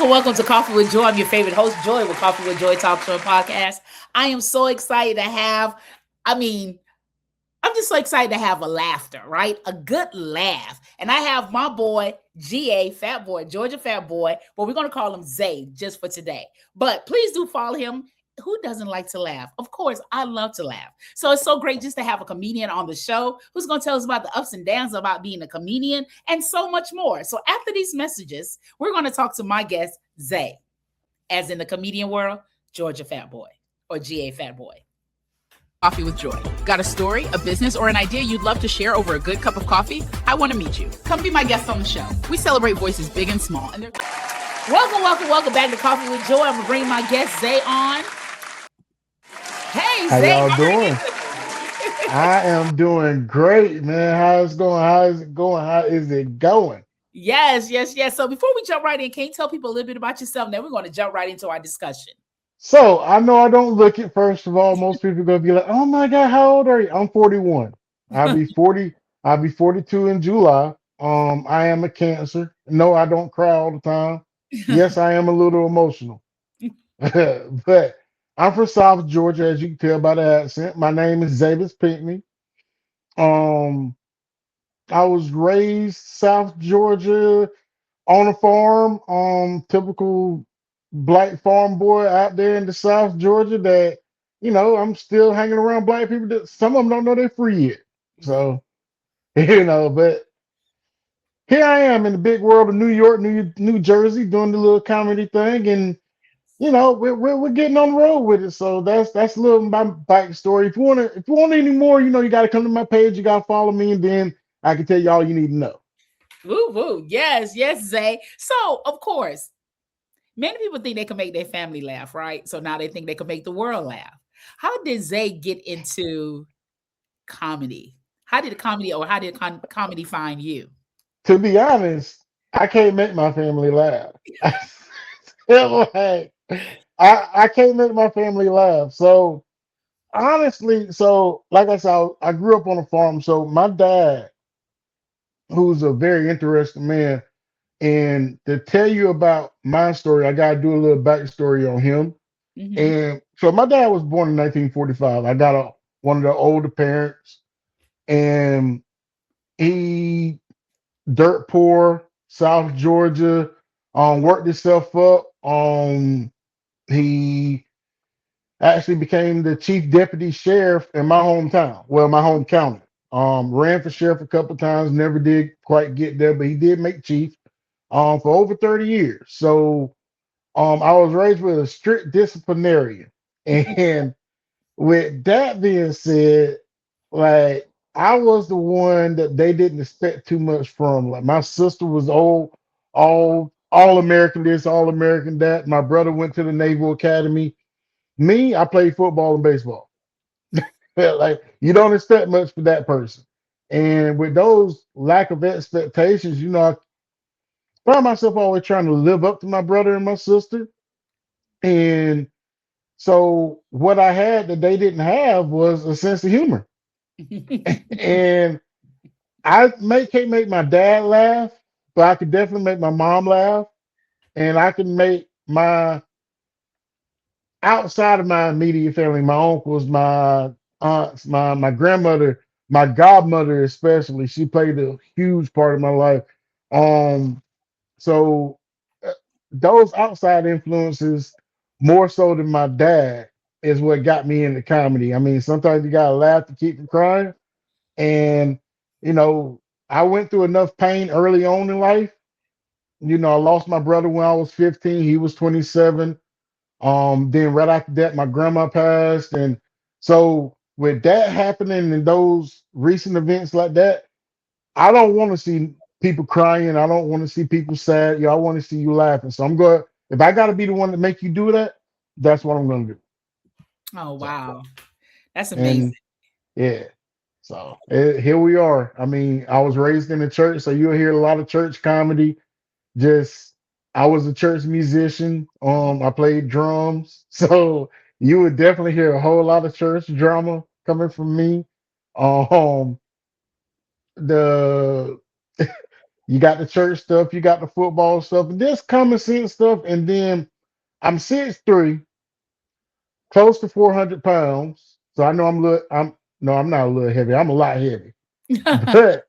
Welcome to Coffee with Joy. I'm your favorite host, Joy, with Coffee with Joy Talk Show podcast. I am so excited to have, I mean, I'm just so excited to have a laughter, right? A good laugh. And I have my boy, GA, Fat Boy, Georgia Fat Boy, but we're going to call him Zay just for today. But please do follow him. Who doesn't like to laugh? Of course, I love to laugh. So it's so great just to have a comedian on the show who's going to tell us about the ups and downs about being a comedian and so much more. So after these messages, we're going to talk to my guest, Zay, as in the comedian world, Georgia Fat Boy or GA Fat Boy. Coffee with Joy. Got a story, a business, or an idea you'd love to share over a good cup of coffee? I want to meet you. Come be my guest on the show. We celebrate voices big and small. And Welcome back to Coffee with Joy. I'm going to bring my guest, Zay, on. Hey, How Zay, y'all doing? I am doing great, man. How's it going? How is it going? How is it going? Yes. So before we jump right in, can you tell people a little bit about yourself? And then we're going to jump right into our discussion. So I know I don't look it. First of all, most people are gonna be like, "Oh my God, how old are you?" I'm 41. I'll be 40. I'll be 42 in July. I am a Cancer. No, I don't cry all the time. Yes, I am a little emotional, but I'm from South Georgia, as you can tell by the accent. My name is Zavis Pinkney. Um, I was raised South Georgia on a farm, typical black farm boy out there in the South Georgia that, I'm still hanging around black people that some of them don't know they're free yet. So, but here I am in the big world of New York, New Jersey, doing the little comedy thing, and we're getting on the road with it. So that's a little my bike story. If you want any more, you got to come to my page. You got to follow me, and then I can tell you all you need to know. Woo. Yes, Zay. So, of course, many people think they can make their family laugh, right? So now they think they can make the world laugh. How did Zay get into comedy? How did comedy find you? To be honest, I can't make my family laugh. Like, I can't make my family laugh. So honestly, so like I said, I grew up on a farm. So my dad, who's a very interesting man, and to tell you about my story, I gotta do a little backstory on him. Hmm. And so my dad was born in 1945. I got one of the older parents, and he dirt poor, South Georgia, worked himself up. He actually became the chief deputy sheriff in my hometown, well, my home county. Ran for sheriff a couple times, never did quite get there, but he did make chief for over 30 years. So I was raised with a strict disciplinarian. And with that being said, like I was the one that they didn't expect too much from. Like my sister was all American this, all American that. My brother went to the Naval Academy. Me, I played football and baseball. Like you don't expect much for that person. And with those lack of expectations, I found myself always trying to live up to my brother and my sister. And so what I had that they didn't have was a sense of humor. And can't make my dad laugh, but I could definitely make my mom laugh, and I can make my outside of my immediate family, my uncles, my aunts, my grandmother, my godmother especially. She played a huge part of my life. Um, so uh, those outside influences, more so than my dad, is what got me into comedy. I mean, sometimes you gotta laugh to keep from crying, and you know, I went through enough pain early on in life. I lost my brother when I was 15. He was 27. Then right after that, my grandma passed, and so with that happening and those recent events like that, I don't want to see people crying. I don't want to see people sad. I want to see you laughing. So I'm going. If I got to be the one to make you do that, that's what I'm going to do. Oh, So wow. That's amazing. and yeah, so here we are. I mean, I was raised in the church, so you'll hear a lot of church comedy. Just I was a church musician. I played drums, so you would definitely hear a whole lot of church drama coming from me. Um, the You got the church stuff, you got the football stuff, and this common sense stuff. And then I'm 6'3", close to 400 pounds. So I know I'm a little, I'm no, I'm not a little heavy. I'm a lot heavy. But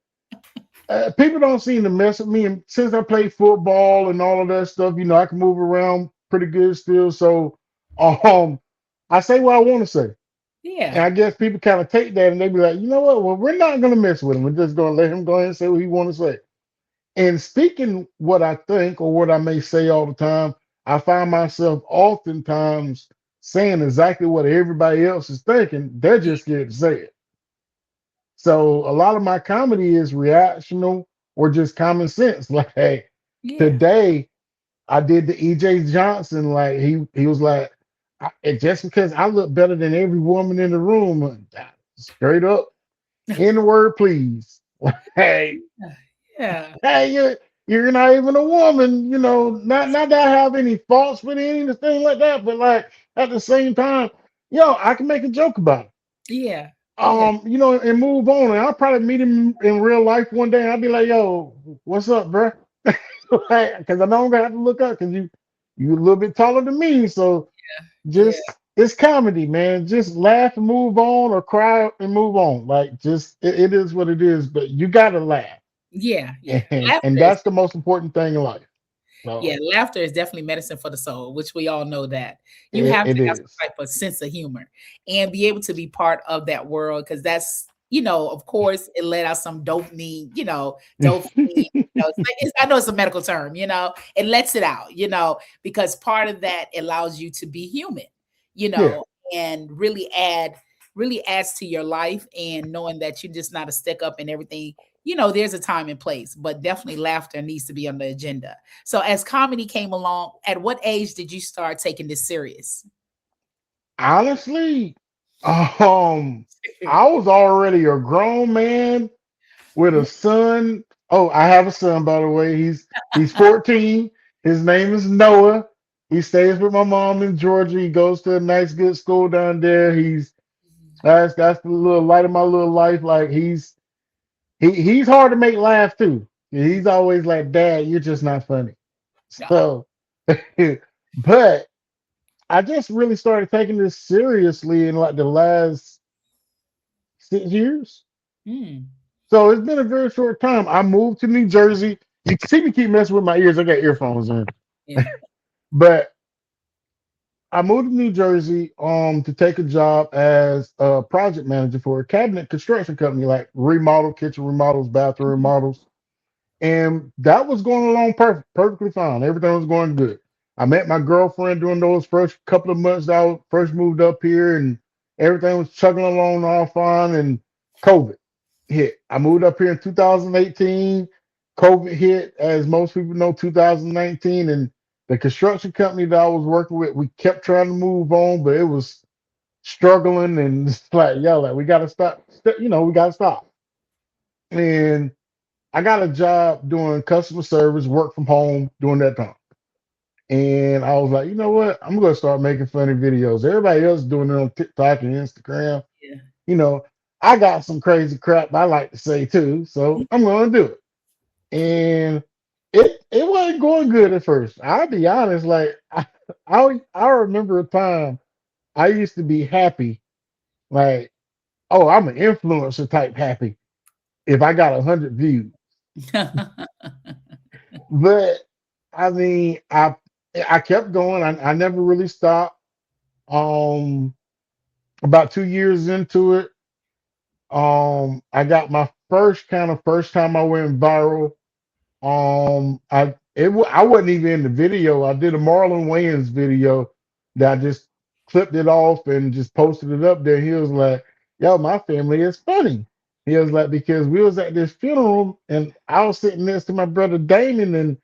people don't seem to mess with me. And since I play football and all of that stuff, I can move around pretty good still. So um, I say what I want to say. And Yeah. I guess people kind of take that and they be like, you know what? Well, we're not going to mess with him. We're just going to let him go ahead and say what he want to say. And speaking what I think or what I may say all the time, I find myself oftentimes saying exactly what everybody else is thinking. They're just scared to say it. So a lot of my comedy is reactional or just common sense. Like, hey, Yeah. today I did the EJ Johnson. Like he was like, and just because I look better than every woman in the room, straight up, in the word, please. Hey, Yeah. hey, you're not even a woman. Not that I have any faults with anything like that, but like at the same time, I can make a joke about it. Yeah. Yeah. And move on. And I'll probably meet him in real life one day, and I'll be like, "Yo, what's up, bro?" Because I know I'm gonna have to look up because you a little bit taller than me. So Yeah. just it's comedy, man. Just laugh and move on, or cry and move on. Like just it is what it is. But you gotta laugh, Yeah. Yeah. and Laughter is that's the most important thing in life. Yeah, So laughter is definitely medicine for the soul, which we all know that. You have to it have some is. type of sense of humor and be able to be part of that world because that's, of course, it let out some dopamine, dopamine. I know it's a medical term, it lets it out, because part of that allows you to be human, you Yeah. know, and really adds to your life and knowing that you're just not a stick up and everything. There's a time and place, but definitely laughter needs to be on the agenda. So as comedy came along, at what age did you start taking this serious? Honestly, I was already a grown man with a son. Oh, I have a son, by the way. He's 14. His name is Noah. He stays with my mom in Georgia. He goes to a nice, good school down there. That's the little light of my little life. Like he's hard to make laugh too. He's always like, "Dad, you're just not funny." No. So, but I just really started taking this seriously in like the last 6 years. Mm, So it's been a very short time. I moved to New Jersey. You can see me keep messing with my ears. I got earphones in. yeah. But I moved to New Jersey to take a job as a project manager for a cabinet construction company, like remodel, kitchen remodels, bathroom Mhm. remodels. And that was going along perfectly fine. Everything was going good. I met my girlfriend during those first couple of months that I first moved up here, and everything was chugging along all fine. And COVID hit. I moved up here in 2018. COVID hit, as most people know, 2019. And the construction company that I was working with, we kept trying to move on, but it was struggling. And it's like, yo, like, we got to stop. We got to stop. And I got a job doing customer service, work from home during that time. And I was like, you know what? I'm gonna start making funny videos. Everybody else is doing it on TikTok and Instagram. Yeah. You know, I got some crazy crap I like to say too, so I'm gonna do it. And it wasn't going good at first. I'll be honest, like I remember a time I used to be happy, like, oh, I'm an influencer type happy if I got 100 views. But I mean, I kept going. I never really stopped. Um, about 2 years into it, I got my first time I went viral. I wasn't even in the video. I did a Marlon Wayans video that I just clipped it off and just posted it up there. He was like, "Yo, my family is funny." He was like, because we was at this funeral and I was sitting next to my brother Damon, and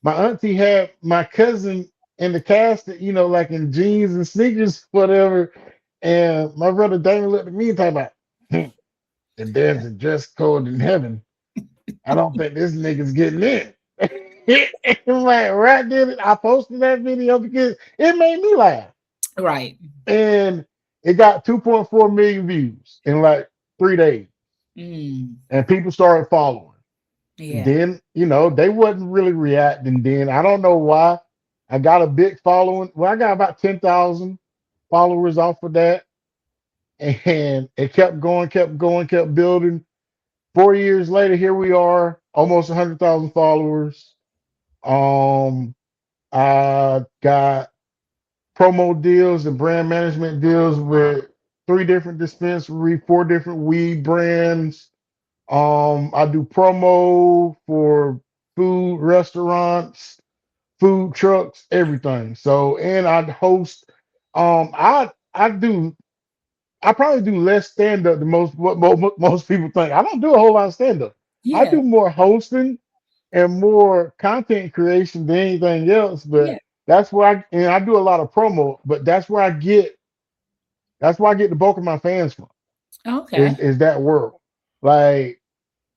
my auntie had my cousin in the casket, like in jeans and sneakers, whatever. And my brother Damon looked at me and talking about, if there's a dress code in heaven, I don't think this nigga's getting in. Like right then, I posted that video because it made me laugh, Right. and it got 2.4 million views in like 3 days, Mm. and people started following. Yeah. Then, they wasn't really reacting then. I don't know why. I got a big following. Well, I got about 10,000 followers off of that. And it kept going, kept going, kept building. 4 years later, here we are, almost 100,000 followers. Um, I got promo deals and brand management deals with three different dispensaries, four different weed brands. I do promo for food restaurants, food trucks, everything. So, and I host. I do. I probably do less stand up than most people think. I don't do a whole lot of stand up. I Yeah. do more hosting and more content creation than anything else. Yeah. But that's where I do a lot of promo. But that's where I get the bulk of my fans from. Okay. Is that world? Like,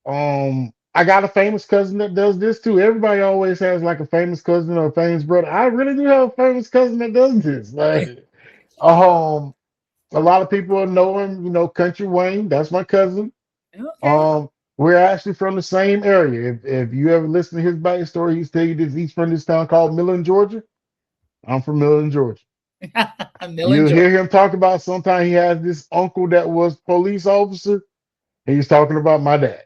I got a famous cousin that does this too. Everybody always has like a famous cousin or a famous brother. I really do have a famous cousin that does this. Like, um, a lot of people know him. Country Wayne. That's my cousin. Okay. Um, we're actually from the same area. If you ever listen to his backstory, he's tell you this. He's from this town called Millen, Georgia. I'm from Millen, Georgia. Millen You'll George. hear him talk about sometimes he has this uncle that was police officer. He's talking about my dad.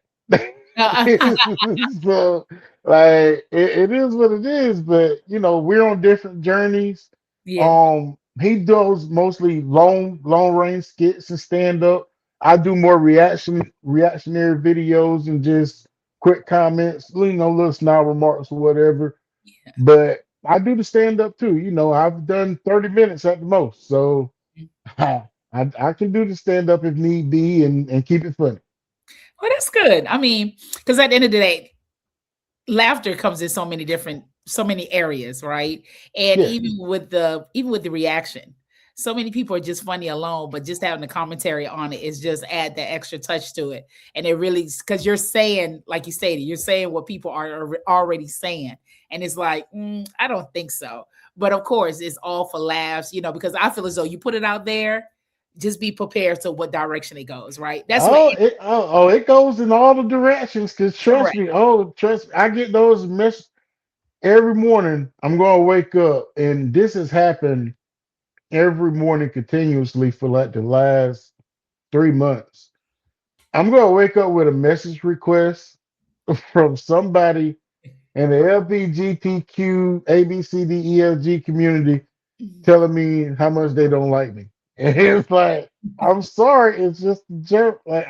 So, like, it is what it is, but we're on different journeys. Yeah. He does mostly long range skits and stand up. I do more reactionary videos and just quick comments, little snide remarks or whatever. But I do the stand up too. I've done 30 minutes at the most, so I can do the stand up if need be and keep it funny. Well, that's good. I mean, because at the end of the day, laughter comes in so many areas, right? And Yeah. even with the reaction, so many people are just funny alone, but just having the commentary on it is just add the extra touch to it. And it really, because you're saying, like you stated, you're saying what people are already saying, and it's like, I don't think so. But of course, it's all for laughs, because I feel as though you put it out there, just be prepared to what direction it goes, right? That's what. It goes in all the directions. Cause trust Correct. me, trust me, I get those messages every morning. I'm gonna wake up, and this has happened every morning continuously for like the last 3 months. I'm gonna wake up with a message request from somebody in the LGBTQ ABCDEFG community telling me how much they don't like me. And it's like, I'm sorry, it's just a joke. Like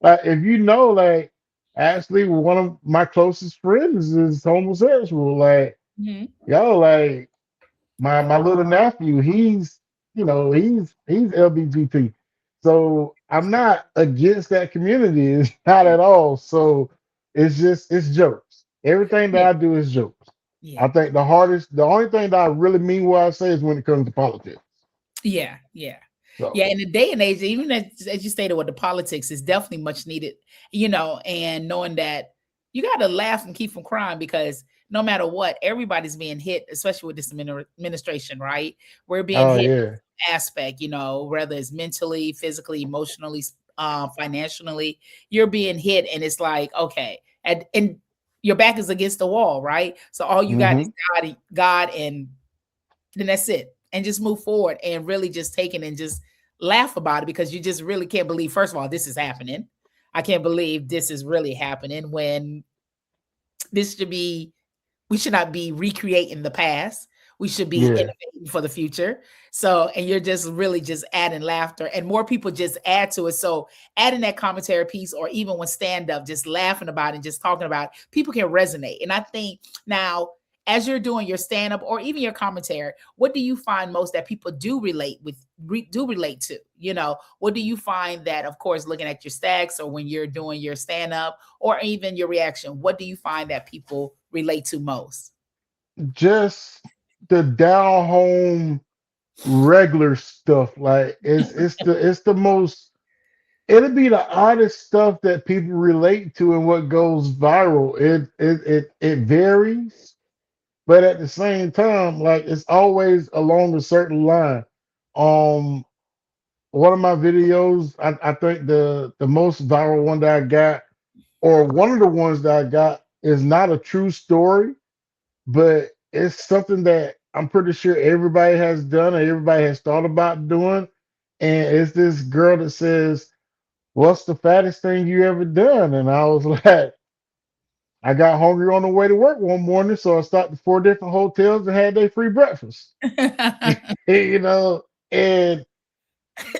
if like actually one of my closest friends is homosexual. Like, Mhm. yo, like my little nephew, he's LGBT. So I'm not against that community. It's not Yeah. at all. So it's jokes. Everything that Yeah. I do is jokes. Yeah. I think the only thing that I really mean what I say is when it comes to politics. Yeah, yeah. So Yeah, in the day and age, even as you stated with the politics, is definitely much needed, and knowing that you got to laugh and keep from crying because no matter what, everybody's being hit, especially with this administration, right? We're being oh hit yeah. aspect, whether it's mentally, physically, emotionally, financially, you're being hit, and it's like, okay, and your back is against the wall, right? So all you got is Hmm. God, and then that's it. And just move forward and really just take it and just laugh about it because you just really can't believe, first of all, this is happening. I can't believe this is really happening when this should be we should not be recreating the past. We should be Yeah. innovating for the future. So, and you're just really just adding laughter and more people just add to it. So, adding that commentary piece or even when stand up, just laughing about it, just talking about it, people can resonate. And I think now, as you're doing your stand up or even your commentary, what do you find most that people do relate to? What do you find that, of course, looking at your stacks or when you're doing your stand up or even your reaction, what do you find that people relate to most? Just the down home regular stuff. Like it's the most it'll be the oddest stuff that people relate to and what goes viral. It varies, but at the same time, like it's always along a certain line. Um, one of my videos, I think the most viral one that I got or one of the ones that I got is not a true story, but it's something that I'm pretty sure everybody has done or everybody has thought about doing. And it's this girl that says, "What's the fattest thing you ever done?" And I was like, I got hungry on the way to work one morning, so I stopped at four different hotels and had their free breakfast. You know, and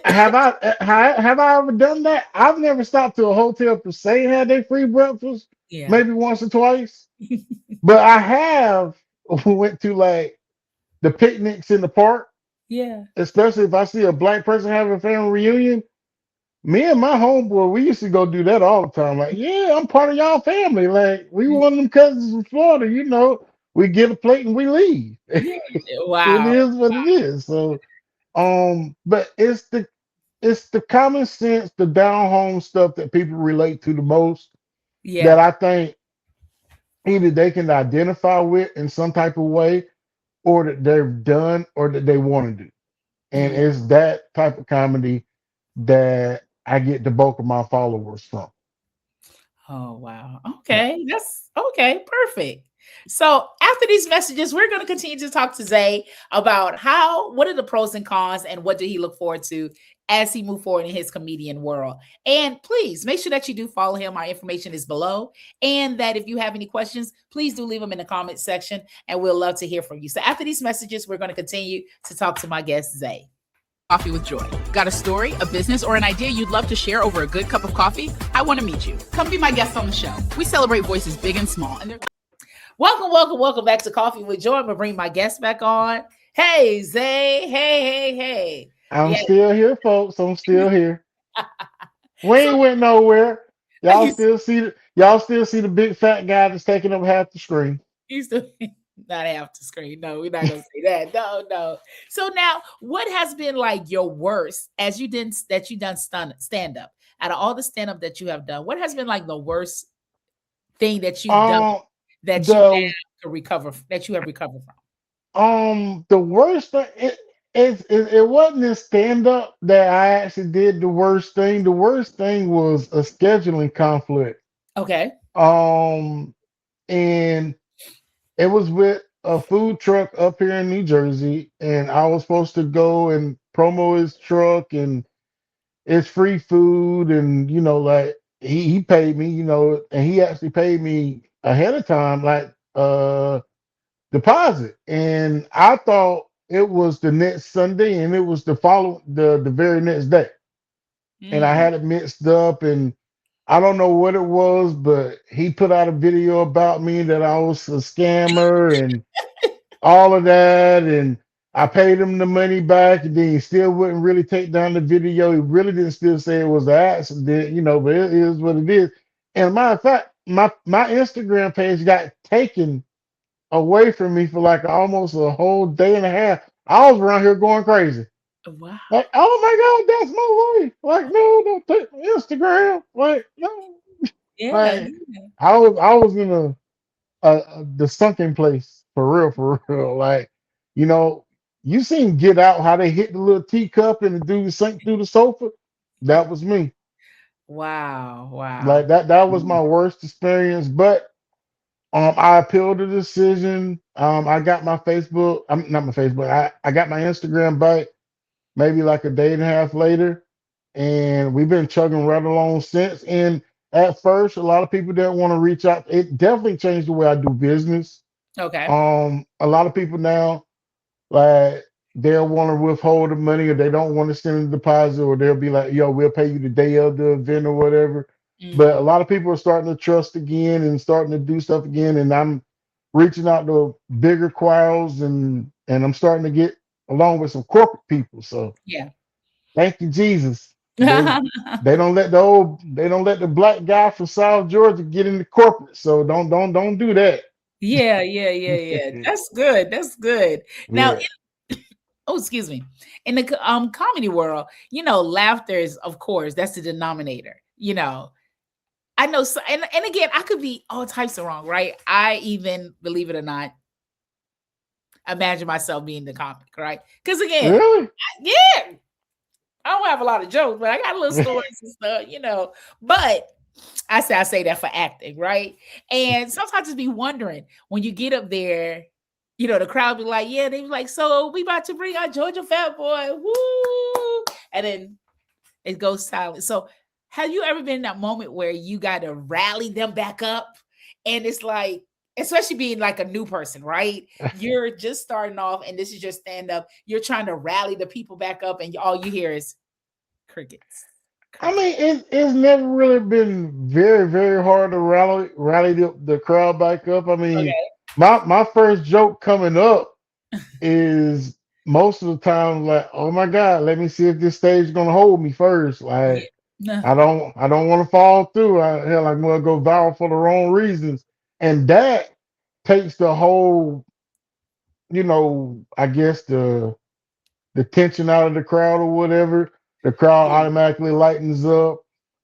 have I ever done that? I've never stopped to a hotel per se and had their free breakfast, Yeah. maybe once or twice. But I have went to like the picnics in the park, Yeah. especially if I see a black person having a family reunion. Me and my homeboy, we used to go do that all the time. Like, yeah, I'm part of y'all family. Like, we one of them cousins from Florida, you know. We get a plate and we leave. Yeah. It Wow. is what it is. So, but it's the common sense, the down home stuff that people relate to the most that Yeah. I think either they can identify with in some type of way, or that they've done, or that they want to do. And Mm. it's that type of comedy that I get the bulk of my followers from. Oh, wow. Yeah. Okay. That's okay. Perfect. So after these messages, we're going to continue to talk to Zay about what are the pros and cons and what do he look forward to as he move forward in his comedian world. And please make sure that you do follow him. Our information is below. And that if you have any questions, please do leave them in the comment section and we'll love to hear from you. So after these messages, we're going to continue to talk to my guest, Zay. Coffee with Joy. Got a story, a business, or an idea you'd love to share over a good cup of coffee? I want to meet you. Come be my guest on the show. We celebrate voices big and small. And Welcome back to Coffee with Joy. I'm gonna bring my guest back on. Hey, Zay. Hey. I'm Yeah. still here, folks. I'm still here. We So ain't went nowhere. I Y'all still see the big fat guy that's taking up half the screen. used to not have to screen. No, we're not gonna say that. No. So now, what has been like your worst as you done stand up? Out of all the stand up that you have done, what has been like the worst thing that you've done Um, that you the now can recover that you have recovered from? the worst thing it wasn't in stand up that I actually did the worst thing. The worst thing was a scheduling conflict. Okay. Um, and it was with a food truck up here in New Jersey, and I was supposed to go and promo his truck, and it's free food, and like he paid me, and he actually paid me ahead of time, like deposit, and I thought it was the next Sunday, and it was the very next day, and I Mm. had it mixed up, and I don't know what it was, but he put out a video about me that I was a scammer and all of that, and I paid him the money back, and then he still wouldn't really take down the video. He really didn't still say it was an accident, but it is what it is. And matter of fact, my Instagram page got taken away from me for like almost a whole day and a half. I was around here going crazy. Wow. Like, oh my God, that's my wife. Like, no, don't take my Instagram. Like, no. Yeah. Like, I was in the sunken place for real, for real. Like, you know, you seen Get Out how they hit the little teacup and the dude sank through the sofa. That was me. Wow. Like Wow. that was my worst experience. But I appealed the decision. I got my Facebook. I'm not my Facebook. I got my Instagram back maybe like a day and a half later, and we've been chugging right along since. And at first, a lot of people didn't want to reach out. It definitely changed the way I do business. Okay. A lot of people now, like, they'll want to withhold the money, or they don't want to send a deposit, or they'll be like, "Yo, we'll pay you the day of the event or whatever." But a Mm. lot of people are starting to trust again and starting to do stuff again, and I'm reaching out to bigger crowds, and I'm starting to get along with some corporate people. So Yeah. thank you, Jesus. They don't let the black guy from South Georgia get into corporate. So don't do that. Yeah. That's good. That's good. Now, Yeah. oh, excuse me. In the comedy world, laughter is, of course, that's the denominator. I know, so, and again, I could be all types of wrong, right? I even, believe it or not, imagine myself being the comic, right? Because again, Really? yeah, I don't have a lot of jokes, but I got little stories and stuff, But I say that for acting, right? And sometimes just be wondering when you get up there, the crowd be like, yeah, they be like, so we about to bring out Georgia Fat Boy, woo, and then it goes silent. So, have you ever been in that moment where you got to rally them back up, and it's like, especially being like a new person, right? You're just starting off, and this is your stand up. You're trying to rally the people back up, and all you hear is crickets, I crickets. mean, it's never really been very, very hard to rally the crowd back up. I mean, Okay. my first joke coming up is most of the time like, oh my God, let me see if this stage is gonna hold me first. Yeah. Like Nah. I don't want to fall through. Hell, I'm gonna go viral for the wrong reasons. And that takes the whole, I guess the tension out of the crowd or whatever. The crowd Yeah. automatically lightens up.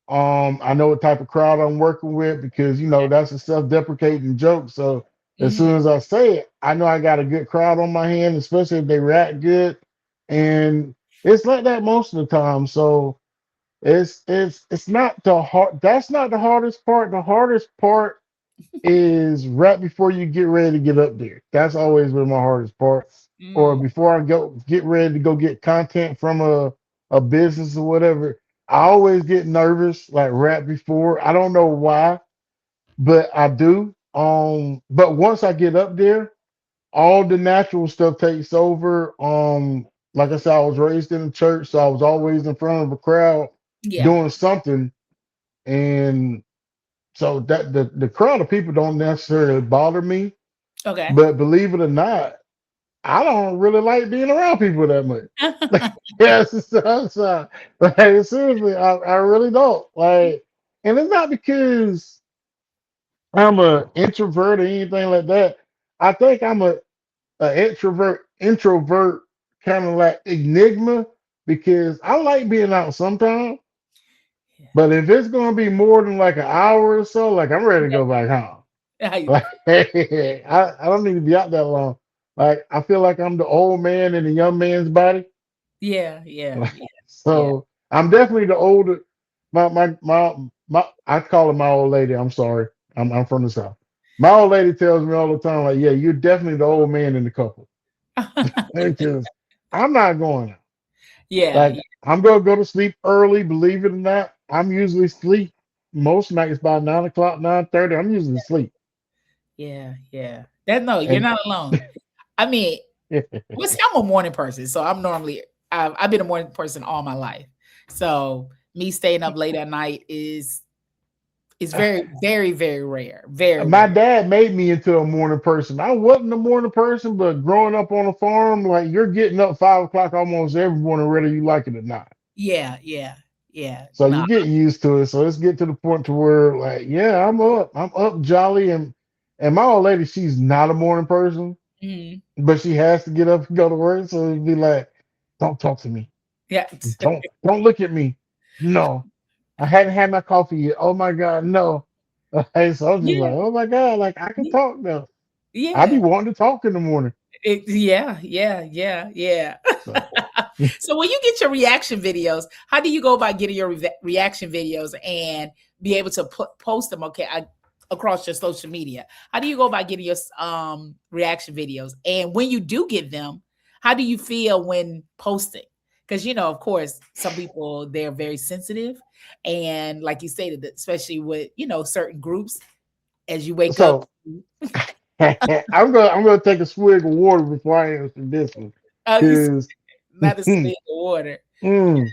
I know what type of crowd I'm working with because that's a self-deprecating joke. So as Mhm. soon as I say it, I know I got a good crowd on my hand, especially if they react good. And it's like that most of the time. So it's not the hard. That's not the hardest part. The hardest part is right before you get ready to get up there. That's always been my hardest part. Or Mm. before I go get ready to go get content from a business or whatever. I always get nervous like right before. I don't know why, but I do. But once I get up there, all the natural stuff takes over. Like I said, I was raised in a church, so I was always in front of a crowd Yeah. doing something. And so that the crowd of people don't necessarily bother me. Okay. But believe it or not, I don't really like being around people that much. Yes, like seriously, I really don't like, and it's not because I'm a introvert or anything like that. I think I'm a introvert kind of like enigma because I like being out sometimes, Yeah. but if it's gonna be more than like an hour or so, like I'm ready to go back home. Yeah. Like, I don't need to be out that long. Like I feel like I'm the old man in the young man's body. Yeah. Yeah. Yeah. So I'm definitely the older. My I call her my old lady. I'm sorry. I'm from the south. My old lady tells me all the time, like, yeah, you're definitely the old man in the couple. Because I'm not going out. Yeah. Like I'm gonna go to sleep early. Believe it or not, I'm usually asleep most nights by 9 o'clock, 9:30. I'm usually asleep. Yeah. Yeah. That no, you're And not alone. I mean, see, I'm a morning person, so I've been a morning person all my life. So me staying up late at night is very, very, very rare. Very my rare. dad made me into a morning person. I wasn't a morning person, but growing up on a farm, like you're getting up 5 o'clock almost every morning, whether you like it or not. Yeah. Yeah. Yeah. So Nah. you get used to it. So let's get to the point to where, like, yeah, I'm up, jolly, and my old lady, she's not a morning person, Mhm. but she has to get up and go to work. So it'd be like, don't talk to me, Yeah. don't look at me. No, I hadn't had my coffee yet. Oh my God, no. Hey, so I'm just like, Yeah. oh my God, like I can talk now. I be Yeah. wanting to talk in the morning. Yeah. Yeah. Yeah. Yeah. So So when you get your reaction videos, how do you go about getting your reaction videos and be able to post them? Okay, across your social media. How do you go about getting your reaction videos? And when you do get them, how do you feel when posting? Because of course, some people they're very sensitive, and like you stated, that especially with certain groups, as you wake up. so I'm gonna take a swig of water before I answer this one. You said Cause not a swig of water. mm,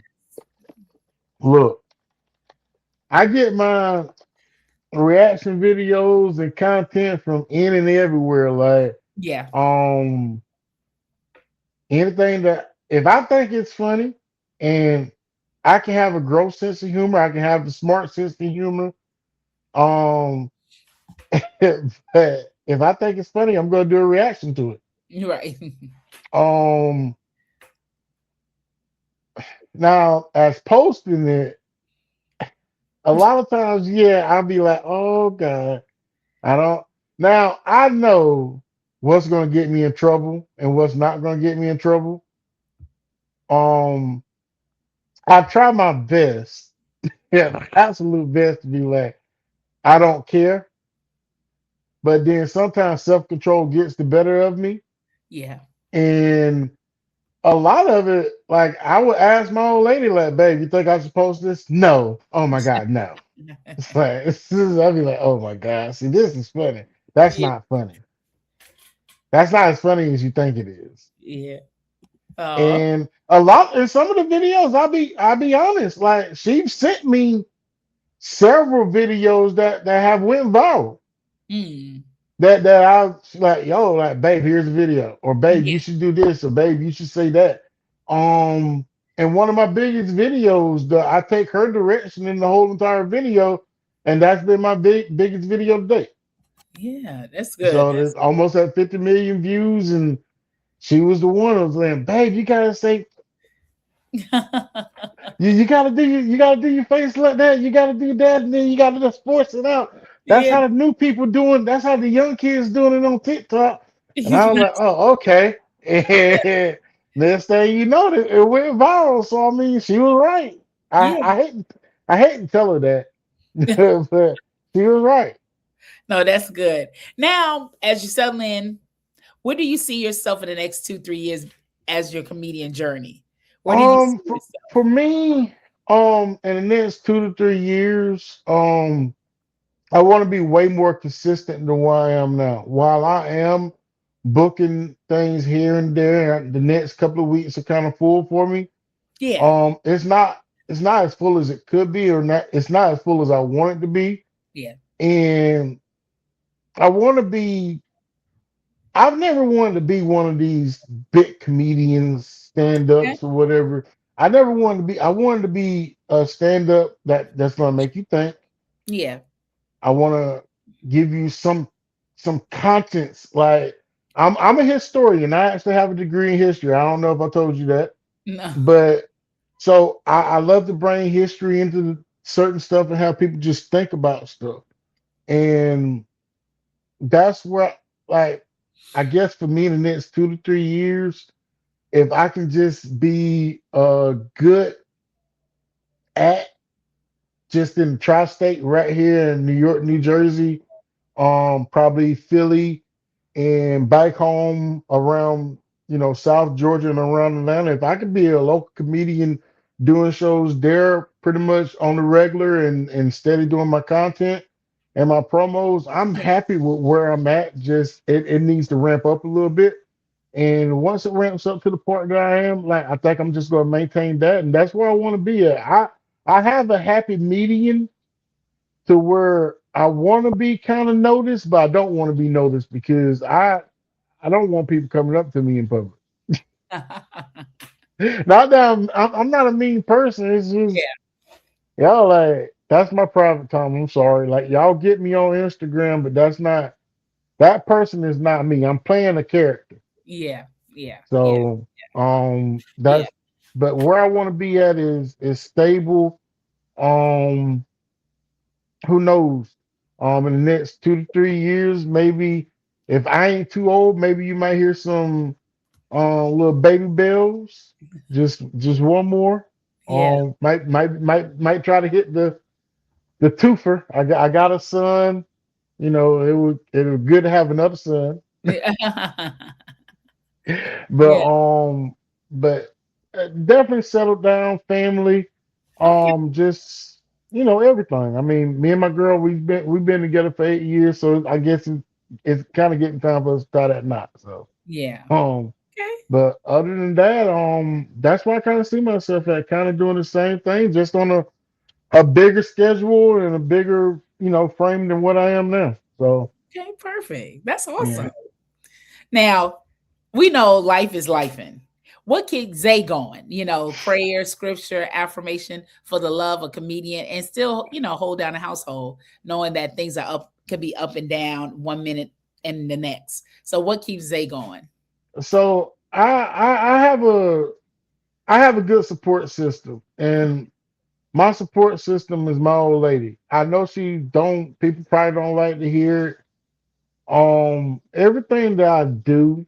look, I get my reaction videos and content from in and everywhere. Like Yeah. um anything that if I think it's funny and I can have a gross sense of humor, I can have the smart sense of humor. Um but if I think it's funny, I'm gonna do a reaction to it. Right. Um Now as posting it, a lot of times, yeah, I'll be like, oh God, I don't now I know what's gonna get me in trouble and what's not gonna get me in trouble. Um I try my best Yeah, the absolute best to be like, I don't care. But then sometimes self control gets the better of me. Yeah. And a lot of it, like I would ask my old lady, like, babe, you think I should post this? No. Oh my God, no. It's like, I'd be like, oh my God, see, this is funny. That's Yeah. not funny. That's not as funny as you think it is. Yeah. Oh. And a lot in some of the videos, I'll be honest, like she sent me several videos that have went viral. Mm. That I was like, yo, like, babe, here's a video, or babe, Yeah. you should do this, or babe, you should say that. Um, and one of my biggest videos, I take her direction in the whole entire video, and that's been my biggest video to date. Yeah. That's good. So That's it's almost at 50 million views, and she was the one who was saying, babe, you gotta say, good. you gotta do your face like that. You gotta do that, and then you gotta just force it out. That's Yeah. how the new people doing. That's how the young kids doing it on TikTok. And I was like, oh, okay. And next thing you know, it went viral. So I mean, she was right. I Yeah. I hate I hate to tell her that, but she was right. No, that's good. Now, as you settle in, where do you see yourself in the next 2, 3 years as your comedian journey? Where do you see yourself? For me, in the next 2 to 3 years, I want to be way more consistent than where I am now. While I am booking things here and there, the next couple of weeks are kind of full for me. Yeah. It's not as full as it could be, or not. It's not as full as I want it to be. Yeah. And I want to be. I've never wanted to be one of these big comedians, stand Okay. ups or whatever. I never wanted to be. I wanted to be a stand up that's gonna make you think. Yeah. I want to give you some contents. Like I'm a historian. I actually have a degree in history. I don't know if I told you that, No. but so I love to bring history into certain stuff and have people just think about stuff. And that's where, like, I guess for me, in the next 2 to 3 years, if I can just be good at just in the tri-state right here in New York, New Jersey, probably Philly, and back home around, South Georgia and around Atlanta. If I could be a local comedian doing shows there pretty much on the regular and steady doing my content and my promos, I'm Yeah. happy with where I'm at. Just it needs to ramp up a little bit. And once it ramps up to the point that I am, like, I think I'm just gonna maintain that, and that's where I want to be at. I have a happy median to where I want to be kind of noticed, but I don't want to be noticed because I don't want people coming up to me in public. Not that I'm not a mean person. It's just Yeah. y'all, like, that's my private time. I'm sorry. Like, y'all get me on Instagram, but that person is not me. I'm playing a character. Yeah. Yeah. Yeah. So Yeah. that's but where I want to be at is stable. Um who knows? In the next 2 to 3 years, maybe if I ain't too old, maybe you might hear some little baby bells. Just one more. Yeah. Might try to hit the twofer. I got a son. It was good to have another son. Yeah. But Yeah. definitely settled down, family, Okay. just everything. I mean, me and my girl, we've been together for 8 years, so I guess it's kind of getting time for us to tie that knot. So, Yeah. um, Okay. but other than that, that's why I kind of see myself at kind of doing the same thing, just on a bigger schedule and a bigger frame than what I am now. So Okay. Perfect. That's yeah. awesome. Now, we know life is lifing. What keeps Zay going? Prayer, scripture, affirmation for the love of comedian, and still, hold down a household, knowing that things are up, could be up and down 1 minute and the next. So, what keeps Zay going? So I have a good support system, and my support system is my old lady. I know she don't people probably don't like to hear it. Everything that I do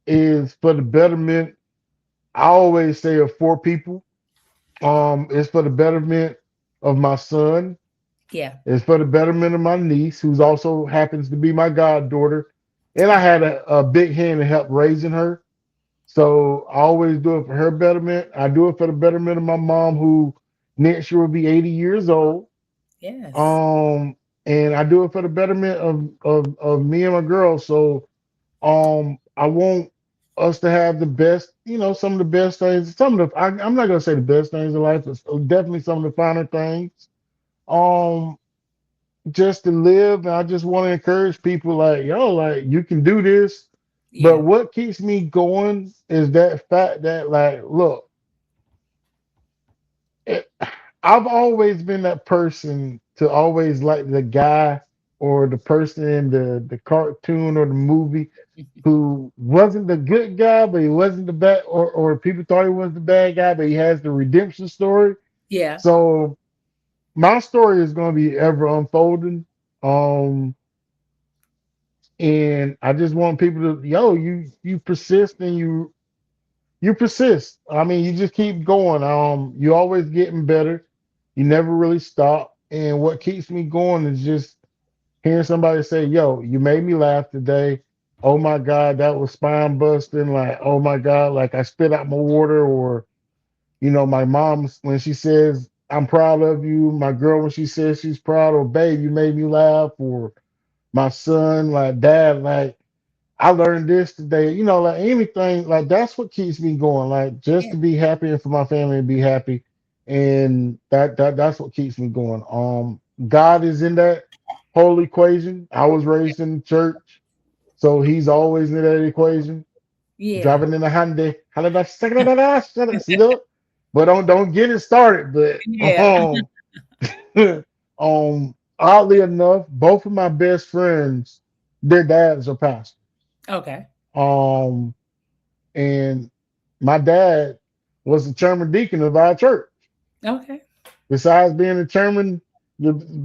is for the betterment. I always say of four people. It's for the betterment. of my son. Yeah. It's for the betterment of my niece, who's also happens to be my goddaughter. And I had a big hand in help raising her. So I always do it for her betterment. I do it for the betterment of my mom, who next year will be 80 years old. Yes. Um, and I do it for the betterment of me and my girls. So I want us to have the best, some of the best things. I'm not gonna say the best things in life, but definitely some of the finer things. Um, just to live, and I just want to encourage people like, yo, like you can do this. But Yeah. what keeps me going is that fact that, like, look, it, I've always been that person to always like the guy or the person in the cartoon or the movie who wasn't the good guy, but he wasn't the bad, or people thought he was the bad guy, but he has the redemption story. Yeah. So my story is going to be ever unfolding. Um, and I just want people to, yo, you persist and you persist. I mean, you just keep going. You always getting better. You never really stop. And what keeps me going is just hearing somebody say, yo, you made me laugh today. Oh my God, that was spine busting. Like, oh my God, like I spit out my water. Or, my mom, when she says, I'm proud of you. My girl, when she says she's proud, or babe, you made me laugh. Or my son, like, dad, like, I learned this today. Like anything, like that's what keeps me going. Like just Yeah. to be happy and for my family to be happy. And that's what keeps me going. God is in that whole equation. I was raised in the church, so he's always in that equation. Yeah. Driving in a Hyundai. See that? But don't get it started. But Yeah. oddly enough, both of my best friends, their dads are pastors. Okay. Um, and my dad was the chairman deacon of our church. Okay. Besides being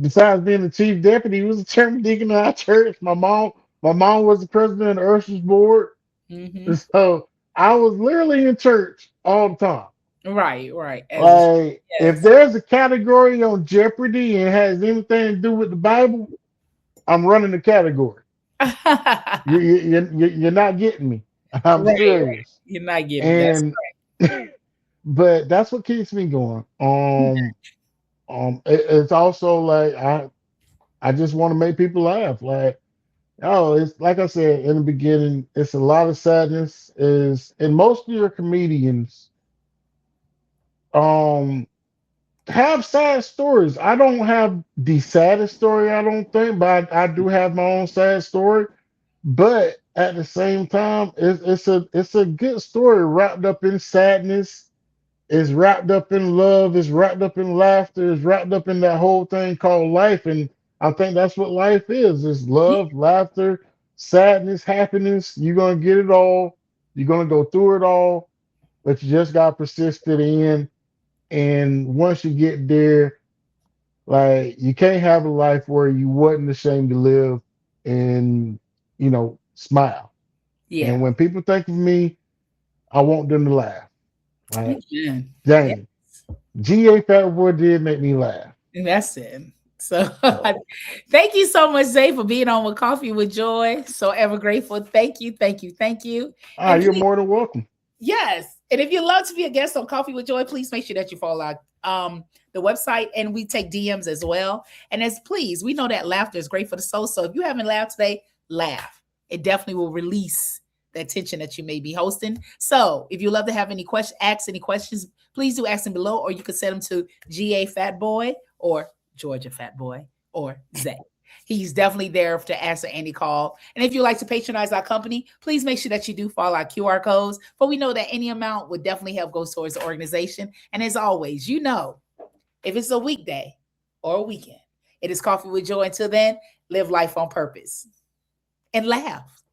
besides being the chief deputy, he was the chairman deacon of our church. My mom was the president of the ushers board. Mm-hmm. And so I was literally in church all the time. Right. Right. As a Like if yes. there's a category on Jeopardy and has anything to do with the Bible, I'm running the category. You're not getting me. I'm Right. serious. You're not getting me. That's And but that's what keeps me going. It's also like I just want to make people laugh. Like, oh, it's like I said in the beginning, it's a lot of sadness. And most of your comedians um have sad stories. I don't have the saddest story, I don't think, but I do have my own sad story. But at the same time, it's a good story wrapped up in sadness. It's wrapped up in love. It's wrapped up in laughter. It's wrapped up in that whole thing called life. And I think that's what life is. It's yeah. love, laughter, sadness, happiness. You're gonna get it all. You're gonna go through it all, but you just got to persist to the end. And once you get there, like you can't have a life where you wasn't ashamed to live and smile. And Yeah. when people think of me, I want them to laugh. Like, Amen. Yeah. dang, GA Fat Boy did make me laugh. And that's it. So So, thank you so much, Zay, for being on with Coffee with Joy. So ever grateful. Thank you. Thank you. Thank you. And you're please, more than welcome. yes. And if you'd love to be a guest on Coffee with Joy, please make sure that you follow the website, and we take DMs as well. And as please, we know that laughter is great for the soul. So if you haven't laughed today, laugh. It definitely will release the tension that you may be hosting. So if you love to have any questions, ask any questions, please do ask them below, or you can send them to GA Fat Boy or Georgia Fat Boy or Zay. He's definitely there to answer any call. And if you like to patronize our company, please make sure that you do follow our QR codes. For we know that any amount would definitely help go towards the organization. And as always, if it's a weekday or a weekend, it is Coffee with Joy. Until then, live life on purpose and laugh.